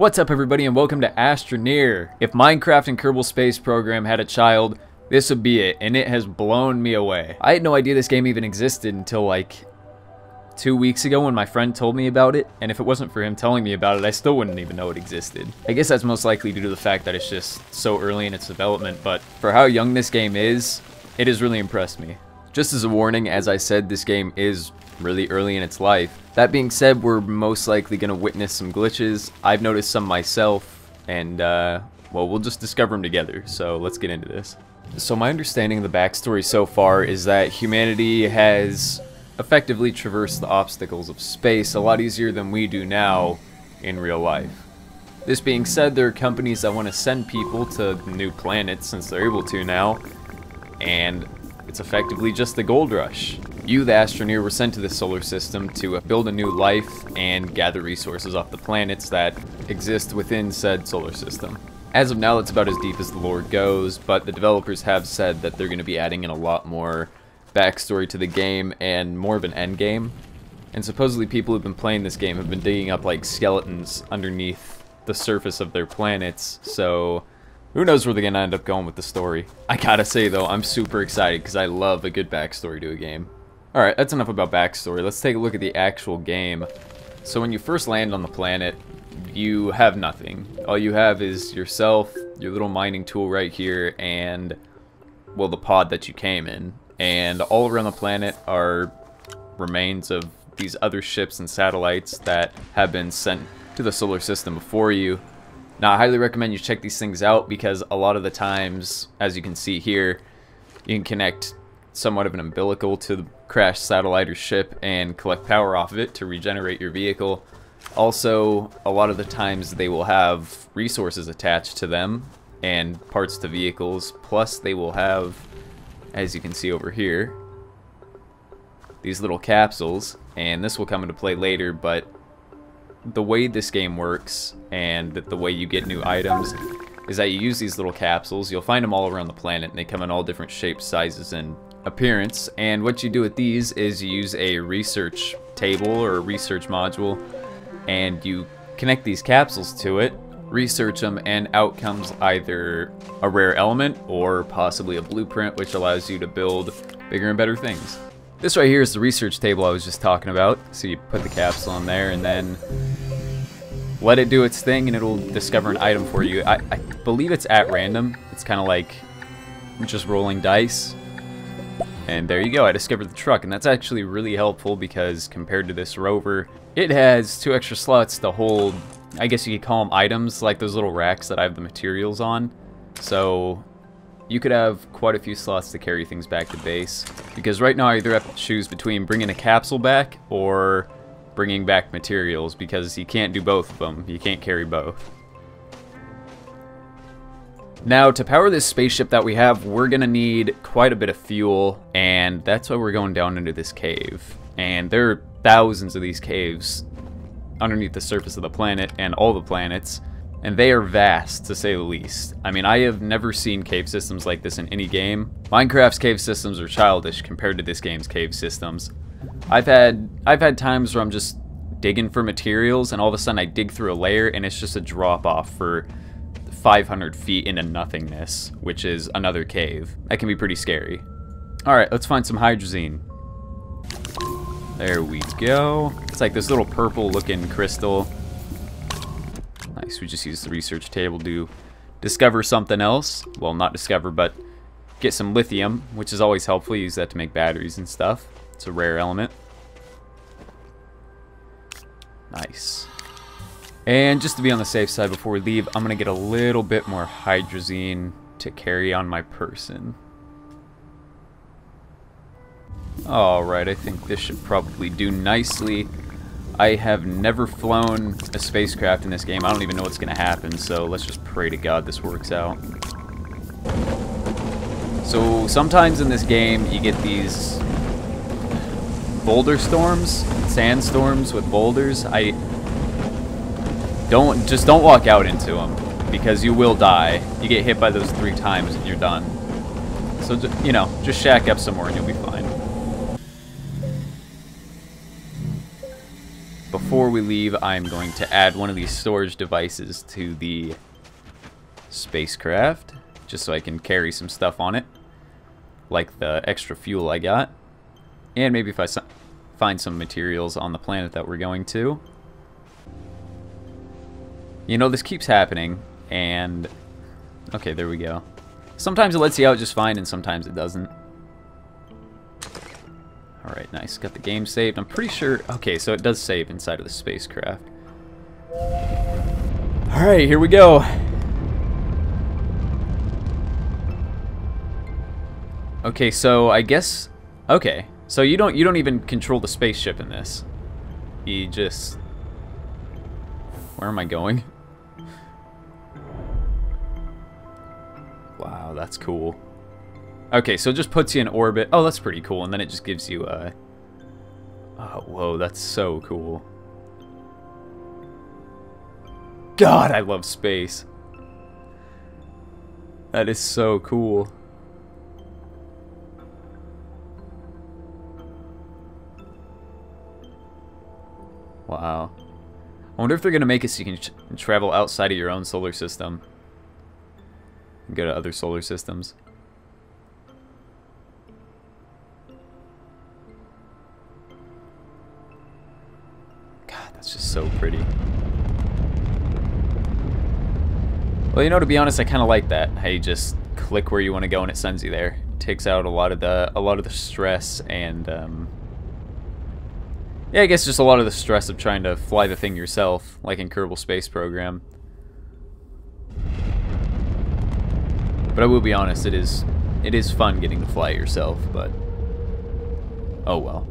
What's up everybody and welcome to Astroneer. If Minecraft and Kerbal Space Program had a child, this would be it, and it has blown me away. I had no idea this game even existed until like 2 weeks ago when my friend told me about it, and if it wasn't for him telling me about it, I still wouldn't even know it existed. I guess that's most likely due to the fact that it's just so early in its development, but for how young this game is, it has really impressed me. Just as a warning, as I said, this game is really early in its life. That being said, we're most likely going to witness some glitches. I've noticed some myself, and well, we'll just discover them together, so let's get into this. So my understanding of the backstory so far is that humanity has effectively traversed the obstacles of space a lot easier than we do now in real life. This being said, there are companies that want to send people to new planets since they're able to now, and it's effectively just the gold rush. You, the Astroneer, were sent to the solar system to build a new life and gather resources off the planets that exist within said solar system. As of now, that's about as deep as the lore goes, but the developers have said that they're going to be adding in a lot more backstory to the game and more of an end game. And supposedly people who've been playing this game have been digging up like skeletons underneath the surface of their planets, so who knows where they're going to end up going with the story. I gotta say though, I'm super excited because I love a good backstory to a game. Alright, that's enough about backstory. Let's take a look at the actual game. So when you first land on the planet, you have nothing. All you have is yourself, your little mining tool right here, and, well, the pod that you came in. And all around the planet are remains of these other ships and satellites that have been sent to the solar system before you. Now, I highly recommend you check these things out because a lot of the times, as you can see here, you can connect somewhat of an umbilical to the crashed satellite or ship and collect power off of it to regenerate your vehicle. Also, a lot of the times they will have resources attached to them and parts to vehicles, plus they will have, as you can see over here, these little capsules, and this will come into play later, but the way this game works and the way you get new items is that you use these little capsules. You'll find them all around the planet, and they come in all different shapes, sizes, and appearance. And what you do with these is you use a research table or a research module, and you connect these capsules to it, research them, and out comes either a rare element or possibly a blueprint, which allows you to build bigger and better things. This right here is the research table I was just talking about. So you put the capsule in there and then let it do its thing and it'll discover an item for you. I believe it's at random. It's kind of like just rolling dice. And there you go, I discovered the truck, and that's actually really helpful because compared to this rover, it has 2 extra slots to hold, I guess you could call them items, like those little racks that I have the materials on. So you could have quite a few slots to carry things back to base, because right now I either have to choose between bringing a capsule back or bringing back materials, because you can't do both of them. You can't carry both. Now, to power this spaceship that we have, we're going to need quite a bit of fuel, and that's why we're going down into this cave. And there are thousands of these caves underneath the surface of the planet and all the planets, and they are vast, to say the least. I mean, I have never seen cave systems like this in any game. Minecraft's cave systems are childish compared to this game's cave systems. I've had times where I'm just digging for materials, and all of a sudden I dig through a layer, and it's just a drop-off for 500 feet into nothingness, which is another cave. That can be pretty scary. Alright, let's find some hydrazine. There we go. It's like this little purple looking crystal. Nice, we just used the research table to discover something else. Well, not discover, but get some lithium, which is always helpful. You use that to make batteries and stuff. It's a rare element. Nice. And just to be on the safe side before we leave, I'm going to get a little bit more hydrazine to carry on my person. Alright, I think this should probably do nicely. I have never flown a spacecraft in this game. I don't even know what's going to happen, so let's just pray to God this works out. So sometimes in this game you get these boulder storms, sandstorms with boulders. Just don't walk out into them, because you will die. You get hit by those 3 times and you're done. So, you know, just shack up somewhere and you'll be fine. before we leave, I'm going to add one of these storage devices to the spacecraft, just so I can carry some stuff on it, like the extra fuel I got, and maybe if I find some materials on the planet that we're going to. You know, this keeps happening, and okay, there we go. Sometimes it lets you out just fine, and sometimes it doesn't. Alright, nice. Got the game saved. I'm pretty sure... Okay, so it does save inside of the spacecraft. Alright, here we go. Okay, so I guess... Okay, so you don't even control the spaceship in this. You just... Where am I going? Wow, that's cool. Okay, so it just puts you in orbit. Oh, that's pretty cool. And then it just gives you a... Oh, whoa, that's so cool. God, I love space. That is so cool. Wow. I wonder if they're going to make it so you can travel outside of your own solar system. And go to other solar systems. That's just so pretty. Well, you know, to be honest, I kind of like that. How you just click where you want to go and it sends you there. It takes out a lot of the stress and yeah, I guess just a lot of the stress of trying to fly the thing yourself, like in Kerbal Space Program. But I will be honest, it is fun getting to fly it yourself, but oh well.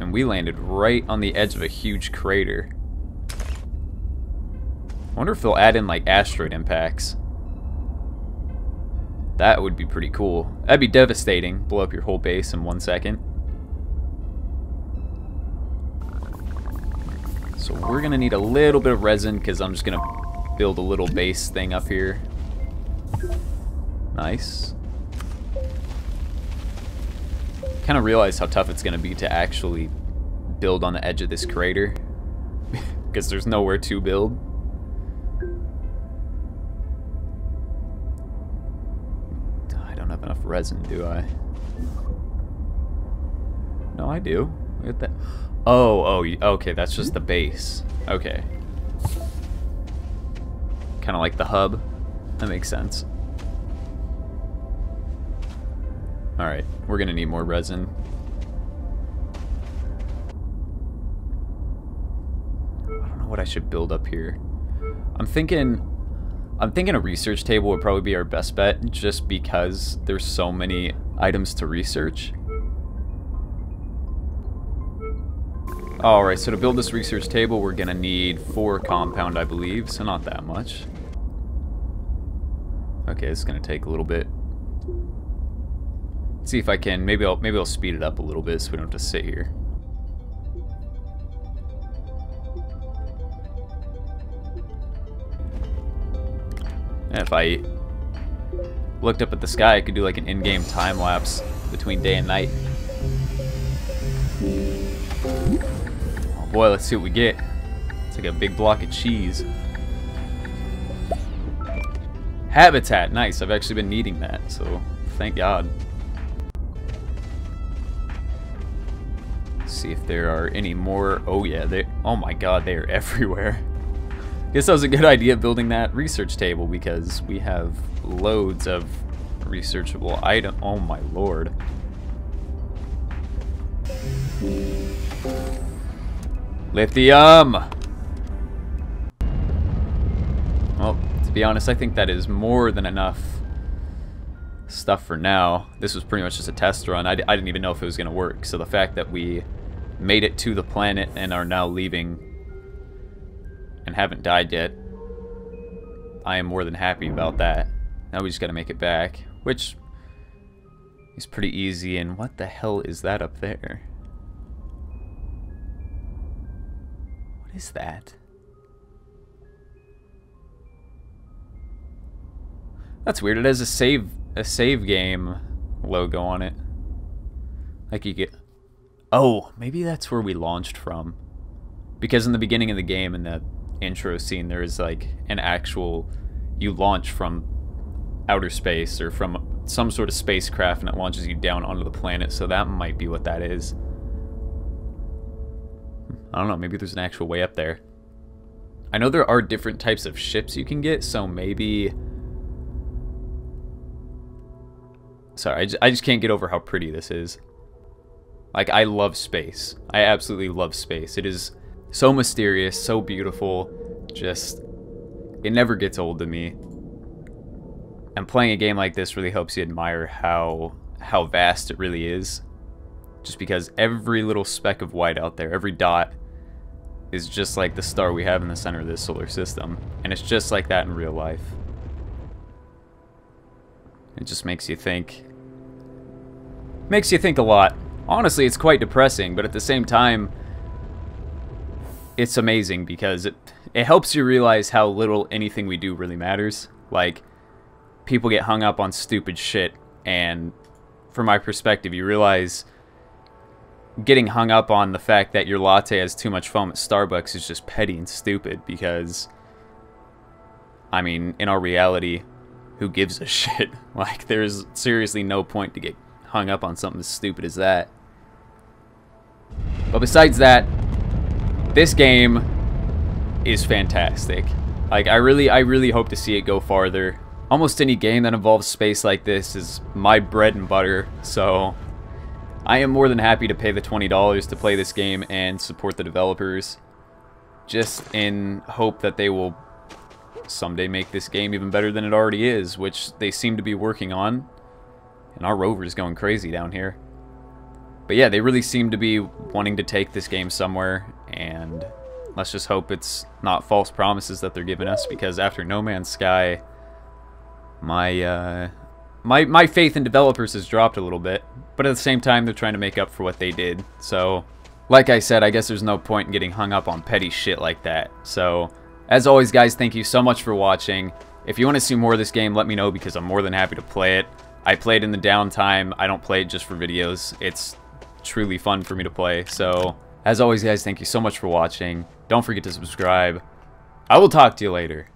And we landed right on the edge of a huge crater. I wonder if they'll add in like asteroid impacts. That would be pretty cool. That'd be devastating. Blow up your whole base in 1 second. So we're gonna need a little bit of resin because I'm just gonna build a little base thing up here. Nice. Kind of realize how tough it's going to be to actually build on the edge of this crater because there's nowhere to build. I don't have enough resin, do I? No, I do. Look at that. Oh, okay, that's just the base. Okay. Kind of like the hub. That makes sense. Alright, we're gonna need more resin. I don't know what I should build up here. I'm thinking a research table would probably be our best bet, just because there's so many items to research. Alright, so to build this research table, we're gonna need 4 compound, I believe, so not that much. Okay, it's gonna take a little bit. See if I can, maybe I'll speed it up a little bit so we don't have to sit here. And if I looked up at the sky, I could do like an in-game time lapse between day and night. Oh boy, let's see what we get. It's like a big block of cheese. Habitat, nice. I've actually been needing that, so thank God. See if there are any more. Oh yeah, oh my God, they are everywhere. Guess that was a good idea building that research table because we have loads of researchable items. Oh my Lord. Lithium. Well, to be honest, I think that is more than enough stuff for now. This was pretty much just a test run. I didn't even know if it was going to work. So the fact that we made it to the planet and are now leaving and haven't died yet, I am more than happy about that. Now we just got to make it back, which is pretty easy. And what the hell is that up there? What is that? That's weird. It has a save game logo on it. Like you get... Oh, maybe that's where we launched from. Because in the beginning of the game, in the intro scene, there is like an actual... You launch from outer space or from some sort of spacecraft and it launches you down onto the planet, so that might be what that is. I don't know, maybe there's an actual way up there. I know there are different types of ships you can get, so maybe... Sorry, I just can't get over how pretty this is. Like, I love space. I absolutely love space. It is so mysterious, so beautiful, just... It never gets old to me. And playing a game like this really helps you admire how vast it really is. Just because every little speck of white out there, every dot, is just like the star we have in the center of this solar system. And it's just like that in real life. It just makes you think. Makes you think a lot. Honestly, it's quite depressing, but at the same time, it's amazing because it helps you realize how little anything we do really matters. Like, people get hung up on stupid shit, and from my perspective, you realize getting hung up on the fact that your latte has too much foam at Starbucks is just petty and stupid because, I mean, in our reality, who gives a shit? Like, there's seriously no point to get hung up on something as stupid as that. But besides that, this game is fantastic. Like, I really hope to see it go farther. Almost any game that involves space like this is my bread and butter, so I am more than happy to pay the $20 to play this game and support the developers, just in hope that they will someday make this game even better than it already is, which they seem to be working on. And our rover is going crazy down here. But yeah, they really seem to be wanting to take this game somewhere, and let's just hope it's not false promises that they're giving us, because after No Man's Sky, my faith in developers has dropped a little bit, but at the same time, they're trying to make up for what they did. So, like I said, I guess there's no point in getting hung up on petty shit like that. So, as always, guys, thank you so much for watching. If you want to see more of this game, let me know, because I'm more than happy to play it. I play it in the downtime. I don't play it just for videos. It's truly fun for me to play. So, as always, guys, thank you so much for watching. Don't forget to subscribe. I will talk to you later.